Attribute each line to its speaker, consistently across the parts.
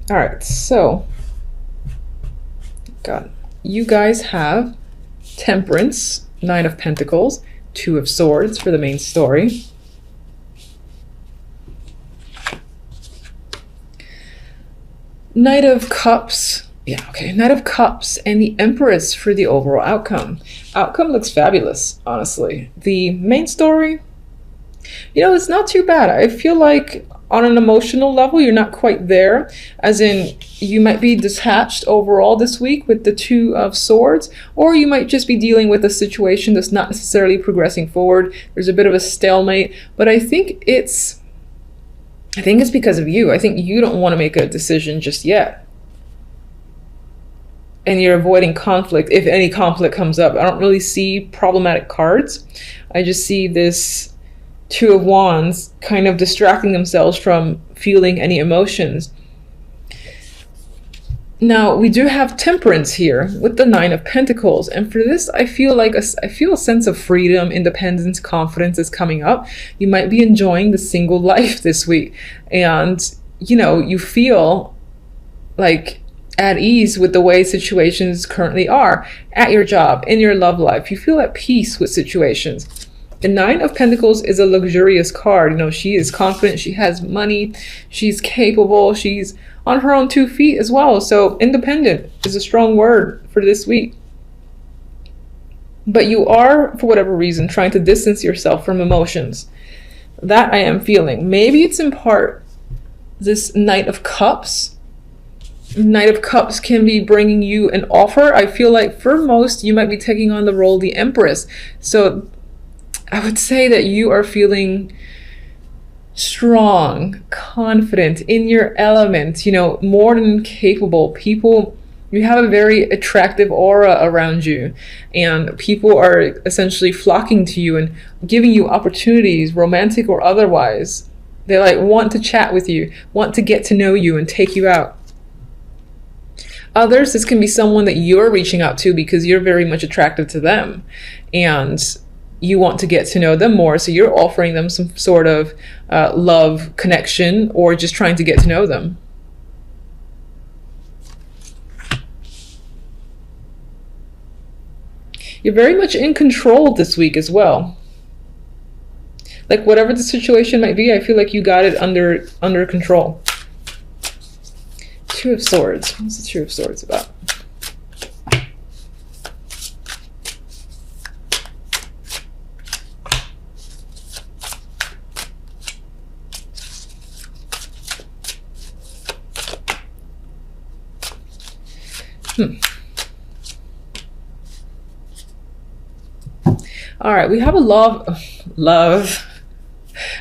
Speaker 1: All right, so God, you guys have Temperance, Nine of Pentacles, Two of Swords for the main story. Knight of Cups. Yeah, okay. Knight of Cups and the Empress for the overall outcome. Outcome looks fabulous, honestly. The main story, it's not too bad. I feel like on an emotional level, you're not quite there. As in, you might be detached overall this week with the Two of Swords, or you might just be dealing with a situation that's not necessarily progressing forward. There's a bit of a stalemate, but I think it's because of you. I think you don't want to make a decision just yet. And you're avoiding conflict, if any conflict comes up. I don't really see problematic cards. I just see this Two of Wands kind of distracting themselves from feeling any emotions. Now, we do have Temperance here with the Nine of Pentacles. And for this, I feel a sense of freedom, independence, confidence is coming up. You might be enjoying the single life this week. And, you feel like at ease with the way situations currently are at your job, in your love life. You feel at peace with situations. The Nine of Pentacles is a luxurious card. She is confident, she has money, she's capable, she's on her own 2 feet as well. So independent is a strong word for this week. But you are, for whatever reason, trying to distance yourself from emotions. That I am feeling. Maybe it's in part this Knight of Cups. Knight of Cups can be bringing you an offer. I feel like for most, you might be taking on the role of the Empress. So I would say that you are feeling strong, confident, in your element, more than capable. People, you have a very attractive aura around you, and people are essentially flocking to you and giving you opportunities, romantic or otherwise. They want to chat with you, want to get to know you and take you out. Others, this can be someone that you're reaching out to because you're very much attracted to them and you want to get to know them more. So you're offering them some sort of love connection or just trying to get to know them. You're very much in control this week as well. Like whatever the situation might be, I feel like you got it under control. Two of Swords. What's the Two of Swords about? All right, we have a love.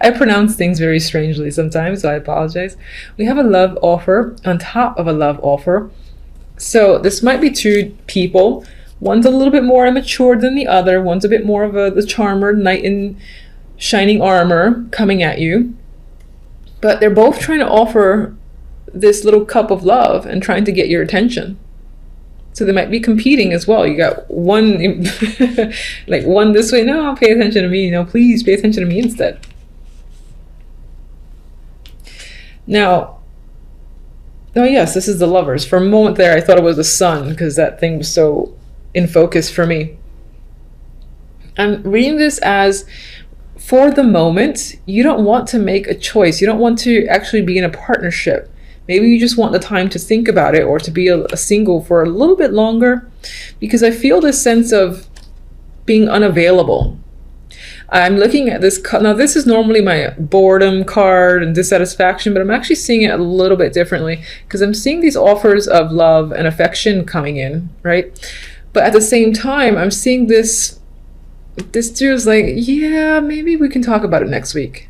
Speaker 1: I pronounce things very strangely sometimes, so I apologize. We have a love offer on top of a love offer. So this might be two people. One's a little bit more immature than the other. One's a bit more of the charmer, knight in shining armor coming at you. But they're both trying to offer this little cup of love and trying to get your attention. So they might be competing as well. You got one, like one this way. No, pay attention to me. No, please pay attention to me instead. Now, oh yes, this is the Lovers. For a moment there, I thought it was the Sun because that thing was so in focus for me. I'm reading this as, for the moment, you don't want to make a choice. You don't want to actually be in a partnership. Maybe you just want the time to think about it or to be a single for a little bit longer, because I feel this sense of being unavailable. I'm looking at this. Now, this is normally my boredom card and dissatisfaction, but I'm actually seeing it a little bit differently because I'm seeing these offers of love and affection coming in, right? But at the same time, I'm seeing this dude's like, yeah, maybe we can talk about it next week.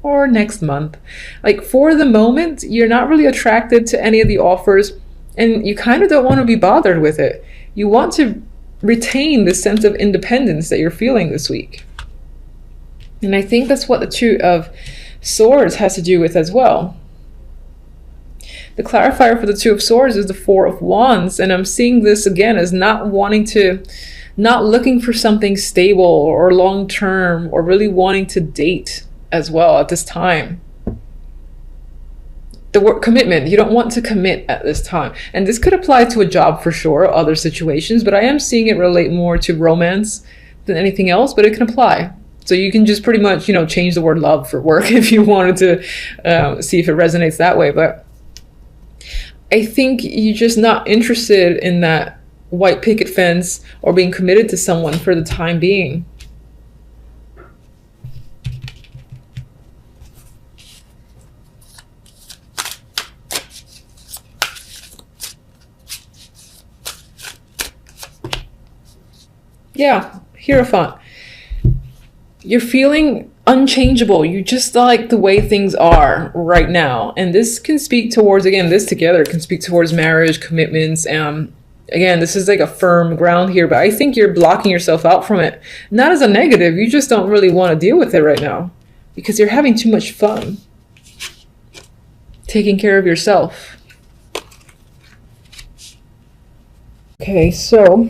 Speaker 1: Or next month. Like for the moment, you're not really attracted to any of the offers and you kind of don't want to be bothered with it. You want to retain the sense of independence that you're feeling this week. And I think that's what the Two of Swords has to do with as well. The clarifier for the Two of Swords is the Four of Wands, and I'm seeing this again as not looking for something stable or long-term or really wanting to date as well at this time. the word commitment. You don't want to commit at this time. And this could apply to a job for sure, other situations, but I am seeing it relate more to romance than anything else, but it can apply. So you can just pretty much, change the word love for work if you wanted to see if it resonates that way. But I think you're just not interested in that white picket fence or being committed to someone for the time being. Yeah, Hierophant. You're feeling unchangeable. You just like the way things are right now. And this can speak towards, again, this together can speak towards marriage, commitments. Again, this is like a firm ground here, but I think you're blocking yourself out from it. Not as a negative, you just don't really want to deal with it right now because you're having too much fun taking care of yourself. Okay, so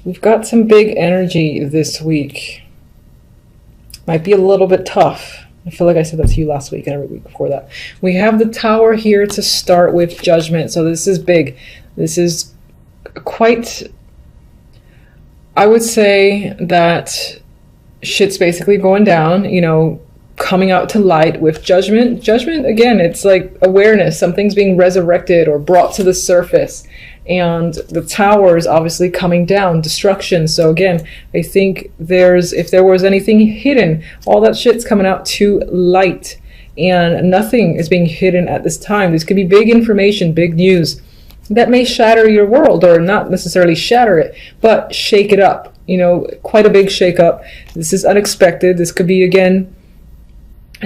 Speaker 1: we've got some big energy this week. Might be a little bit tough. I feel like I said that to you last week and every week before that. We have the Tower here to start with, Judgment. So this is big. This is quite, I would say that shit's basically going down, coming out to light with Judgment. Judgment, again, it's like awareness. Something's being resurrected or brought to the surface. And the Tower is obviously coming down, destruction. So again, I think if there was anything hidden, all that shit's coming out to light, and nothing is being hidden at this time. This could be big information, big news that may shatter your world, or not necessarily shatter it, but shake it up. Quite a big shake up. This is unexpected. This could be, again,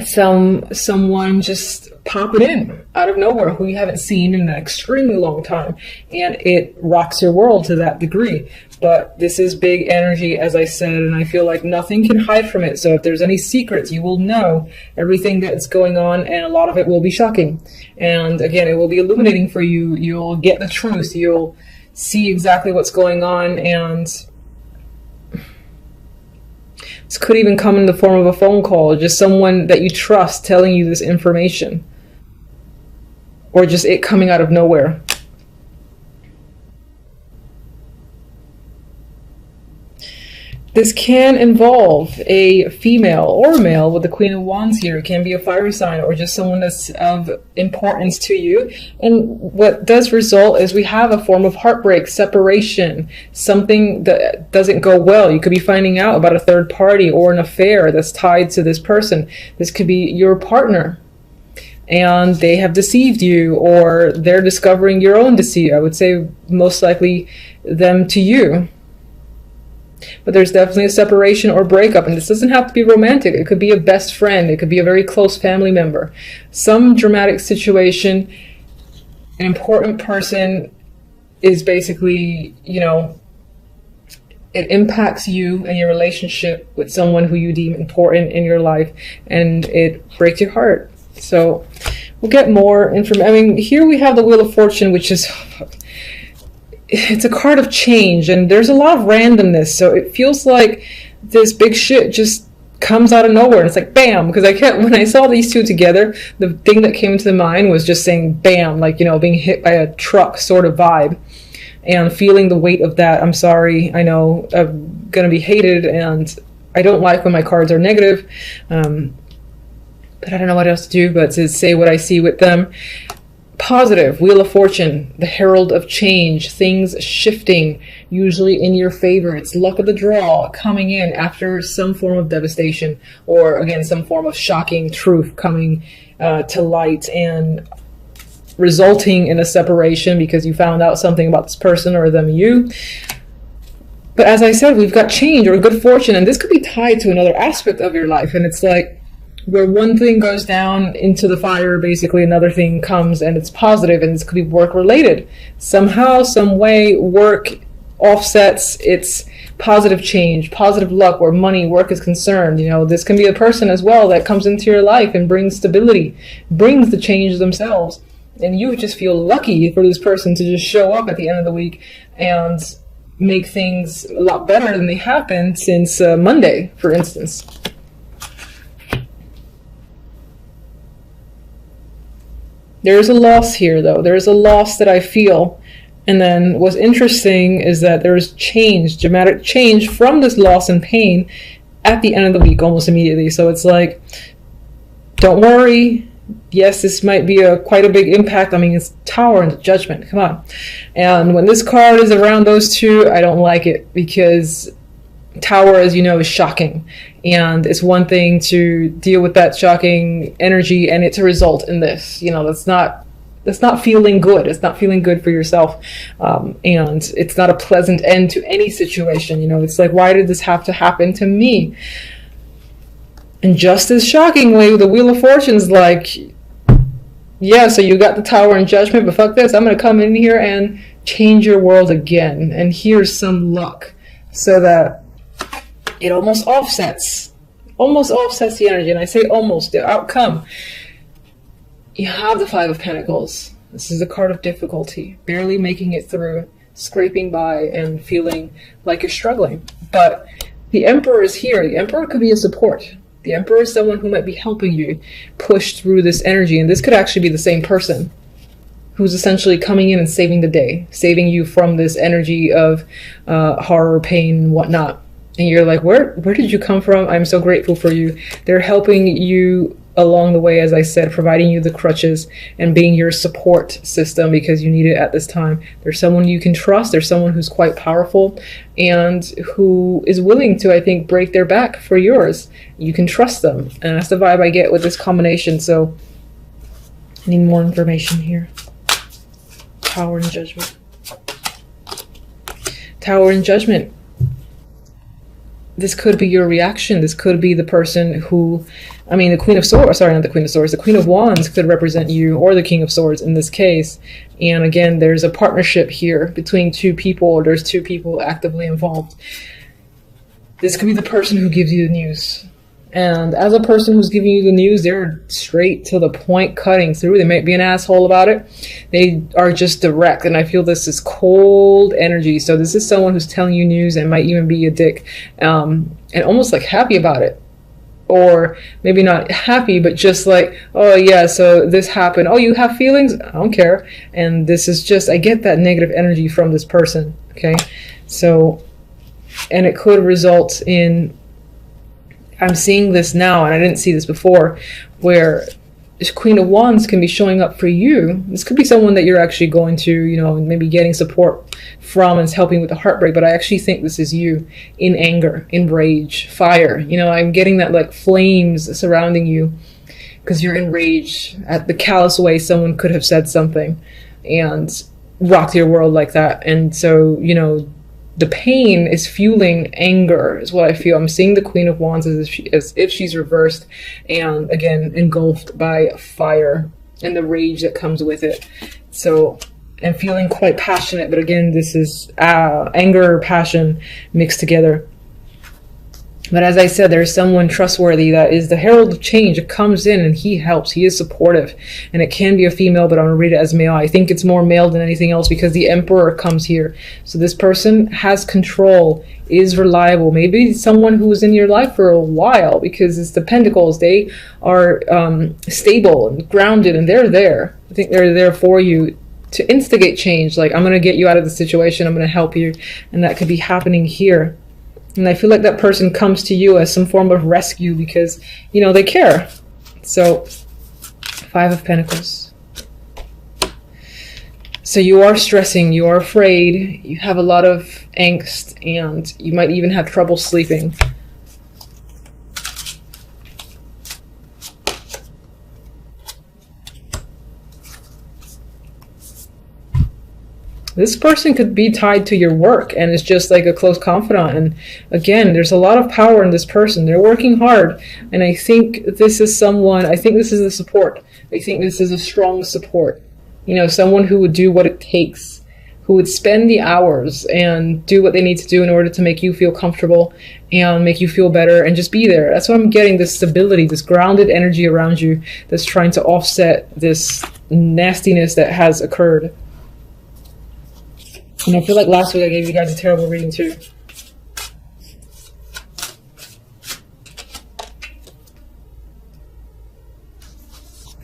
Speaker 1: someone just popping in out of nowhere who you haven't seen in an extremely long time, and it rocks your world to that degree. But this is big energy, as I said, and I feel like nothing can hide from it. So if there's any secrets, you will know everything that's going on, and a lot of it will be shocking. And again, it will be illuminating for you. You'll get the truth. You'll see exactly what's going on, and this could even come in the form of a phone call, just someone that you trust telling you this information, or just it coming out of nowhere. This can involve a female or a male with the Queen of Wands here. It can be a fiery sign or just someone that's of importance to you. And what does result is we have a form of heartbreak, separation, something that doesn't go well. You could be finding out about a third party or an affair that's tied to this person. This could be your partner, and they have deceived you, or they're discovering your own deceit. I would say most likely them to you. But there's definitely a separation or breakup, and this doesn't have to be romantic. It could be a best friend. It could be a very close family member. Some dramatic situation, an important person is basically, it impacts you and your relationship with someone who you deem important in your life, and it breaks your heart. So we'll get more information. Here we have the Wheel of Fortune, which is... it's a card of change, and there's a lot of randomness, so it feels like this big shit just comes out of nowhere, and it's like bam, because when I saw these two together, the thing that came to mind was just saying bam, like being hit by a truck sort of vibe, and feeling the weight of that. I'm sorry, I know I'm gonna be hated, and I don't like when my cards are negative, but I don't know what else to do but to say what I see with them. Positive, Wheel of Fortune, the herald of change, things shifting, usually in your favor. It's luck of the draw coming in after some form of devastation, or again, some form of shocking truth coming to light and resulting in a separation because you found out something about this person or them you. But as I said, we've got change or good fortune, and this could be tied to another aspect of your life, and it's like, where one thing goes down into the fire, basically another thing comes, and it's positive, and this could be work related. Somehow, some way, work offsets its positive change, positive luck, where money, work is concerned. This can be a person as well that comes into your life and brings stability, brings the change themselves. And you just feel lucky for this person to just show up at the end of the week and make things a lot better than they have been since Monday, for instance. There's a loss here, though. There's a loss that I feel. And then what's interesting is that there's change, dramatic change from this loss and pain at the end of the week, almost immediately. So it's like, don't worry. Yes, this might be quite a big impact. I mean, it's Tower and Judgment. Come on. And when this card is around those two, I don't like it, because Tower, as you know, is shocking. And it's one thing to deal with that shocking energy and it to result in this. You know, that's not feeling good. It's not feeling good for yourself. And it's not a pleasant end to any situation. You know, it's like, why did this have to happen to me? And just as shockingly, the Wheel of Fortune's like, yeah, so you got the Tower and Judgment, but fuck this, I'm going to come in here and change your world again. And here's some luck. So that it almost offsets the energy. And I say almost, the outcome. You have the Five of Pentacles. This is a card of difficulty, barely making it through, scraping by and feeling like you're struggling. But the Emperor is here. The Emperor could be a support. The Emperor is someone who might be helping you push through this energy. And this could actually be the same person who's essentially coming in and saving the day, saving you from this energy of horror, pain, and whatnot. And you're like, where did you come from? I'm so grateful for you. They're helping you along the way, as I said, providing you the crutches and being your support system because you need it at this time. There's someone you can trust. There's someone who's quite powerful and who is willing to, I think, break their back for yours. You can trust them. And that's the vibe I get with this combination. So I need more information here. Tower and Judgment. Tower and Judgment. This could be your reaction. This could be the person who, I mean, the Queen of Swords, sorry, not the Queen of Swords, the Queen of Wands could represent you, or the King of Swords in this case. And again, there's a partnership here between two people, or there's two people actively involved. This could be the person who gives you the news. And as a person who's giving you the news, they're straight to the point, cutting through. They might be an asshole about it. They are just direct. And I feel this is cold energy. So this is someone who's telling you news and might even be a dick. And almost like happy about it. Or maybe not happy, but just like, oh yeah, so this happened. Oh, you have feelings? I don't care. And this is just, I get that negative energy from this person. Okay. So, and it could result in, I'm seeing this now, and I didn't see this before, where this Queen of Wands can be showing up for you. This could be someone that you're actually going to, you know, maybe getting support from and is helping with the heartbreak, but I actually think this is you in anger, in rage, fire. You know, I'm getting that like flames surrounding you because you're enraged at the callous way someone could have said something and rocked your world like that. And so, you know, the pain is fueling anger is what I feel. I'm seeing the Queen of Wands as if she's reversed and again engulfed by fire and the rage that comes with it. So I'm feeling quite passionate, but again, this is anger, passion mixed together. But as I said, there's someone trustworthy that is the herald of change. It comes in and he helps. He is supportive. And it can be a female, but I'm going to read it as male. I think it's more male than anything else because the Emperor comes here. So this person has control, is reliable. Maybe someone who was in your life for a while because it's the Pentacles. They are stable and grounded and they're there. I think they're there for you to instigate change. Like, I'm going to get you out of the situation. I'm going to help you. And that could be happening here. And I feel like that person comes to you as some form of rescue because, you know, they care. So, Five of Pentacles. So you are stressing, you are afraid, you have a lot of angst, and you might even have trouble sleeping. This person could be tied to your work and is just like a close confidant. And again, there's a lot of power in this person. They're working hard. And I think this is someone, I think this is a support. I think this is a strong support. You know, someone who would do what it takes, who would spend the hours and do what they need to do in order to make you feel comfortable and make you feel better and just be there. That's what I'm getting, this stability, this grounded energy around you that's trying to offset this nastiness that has occurred. And I feel like last week I gave you guys a terrible reading too.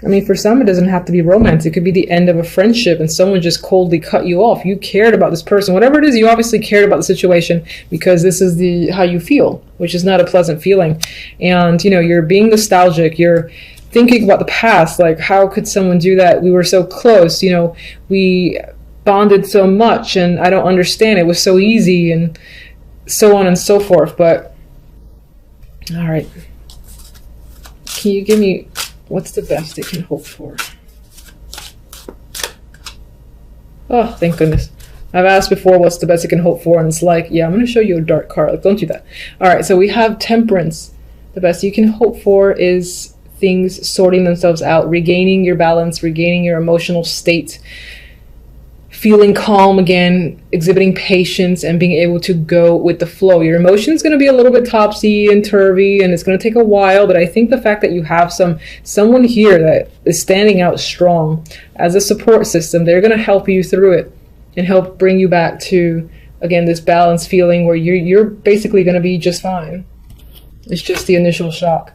Speaker 1: I mean, for some, it doesn't have to be romance. It could be the end of a friendship and someone just coldly cut you off. You cared about this person. Whatever it is, you obviously cared about the situation because this is the how you feel, which is not a pleasant feeling. And, you know, you're being nostalgic. You're thinking about the past. Like, how could someone do that? We were so close. You know, we bonded so much and I don't understand. It was so easy and so on and so forth. But, all right. Can you give me... what's the best it can hope for? Oh, thank goodness. I've asked before what's the best it can hope for, and it's like, yeah, I'm going to show you a dark card. Like, don't do that. All right, so we have Temperance. The best you can hope for is things sorting themselves out, regaining your balance, regaining your emotional state, feeling calm again, exhibiting patience, and being able to go with the flow. Your emotion's going to be a little bit topsy and turvy, and it's going to take a while, but I think the fact that you have someone here that is standing out strong as a support system, they're going to help you through it and help bring you back to, again, this balanced feeling where you're basically going to be just fine. It's just the initial shock.